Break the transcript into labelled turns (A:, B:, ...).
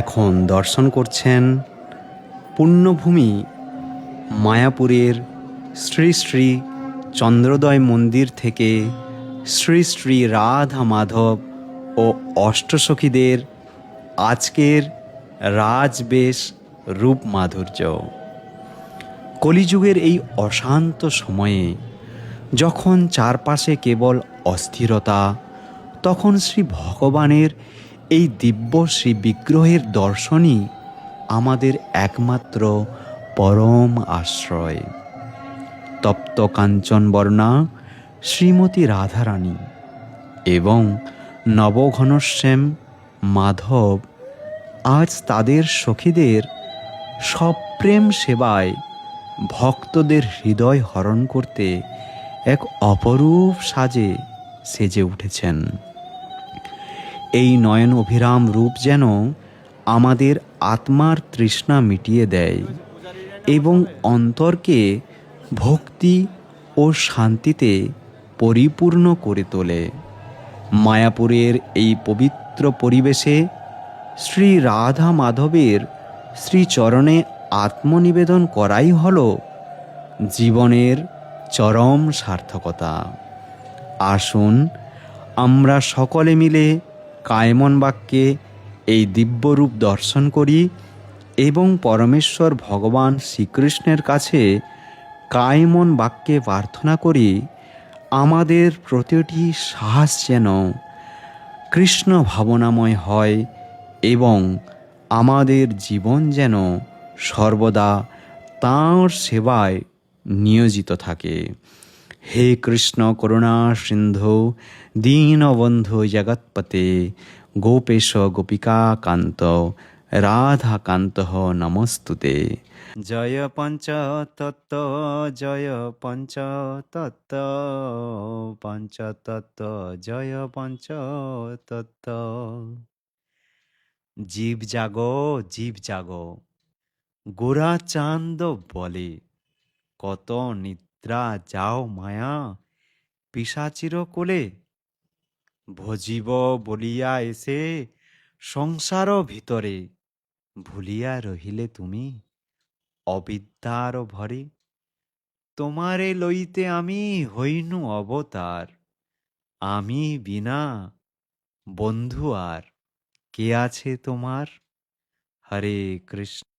A: এখন দর্শন করছেন পুণ্যভূমি মায়াপুরের শ্রী শ্রী চন্দ্রোদয় মন্দির থেকে শ্রী শ্রী রাধা মাধব ও অষ্টসখীদের আজকের রাজবেশ রূপ মাধুর্য। কলিযুগের এই অশান্ত সময়ে যখন চারপাশে কেবল অস্থিরতা, তখন শ্রী ভগবানের এই দিব্য শ্রী বিগ্রহের দর্শনই আমাদের একমাত্র পরম আশ্রয়। তপ্ত কাঞ্চনবর্ণা শ্রীমতী রাধারানী এবং নবঘনশ্যাম মাধব আজ তাদের সখীদের সপ্রেম সেবায় ভক্তদের হৃদয় হরণ করতে এক অপরূপ সাজে সেজে উঠেছেন। এই নয়ন অভিরাম রূপ যেন আমাদের আত্মার তৃষ্ণা মিটিয়ে দেয় এবং অন্তরকে ভক্তি ও শান্তিতে পরিপূর্ণ করে তোলে। মায়াপুরের এই পবিত্র পরিবেশে শ্রী রাধা মাধবের শ্রীচরণে আত্মনিবেদন করাই হল জীবনের চরম সার্থকতা। আসুন আমরা সকলে মিলে কায়মন বাক্যে এই দিব্যরূপ দর্শন করি এবং পরমেশ্বর ভগবান শ্রীকৃষ্ণের কাছে কায়মন বাক্যে প্রার্থনা করি আমাদের প্রতিটি শ্বাস যেন কৃষ্ণ ভাবনাময় হয় এবং আমাদের জীবন যেন সর্বদা তাঁর সেবায় নিয়োজিত থাকে। হে কৃষ্ণ করুণা সিন্ধু দীনবন্ধু জগৎপতে গোপেশ গোপিকা কান্ত রাধাকান্ত নমস্তুতে। জয় পঞ্চতত্ত্ব জয় পঞ্চতত্ত্ব পঞ্চতত্ত্ব জয় পঞ্চতত্ত্ব। জীব জাগো জীব জাগো, গোরা চাঁদ বলে, কত নিদ্রা যাও মায়া পিশাচির কোলে। ভজিব বলিয়া এসে সংসার ভিতরে, ভুলিয়া রহিলে তুমি অবিদ্যার ভরে। তোমারে লইতে আমি হইনু অবতার, আমি বিনা বন্ধু আর কে আছে তোমার। হরে কৃষ্ণ।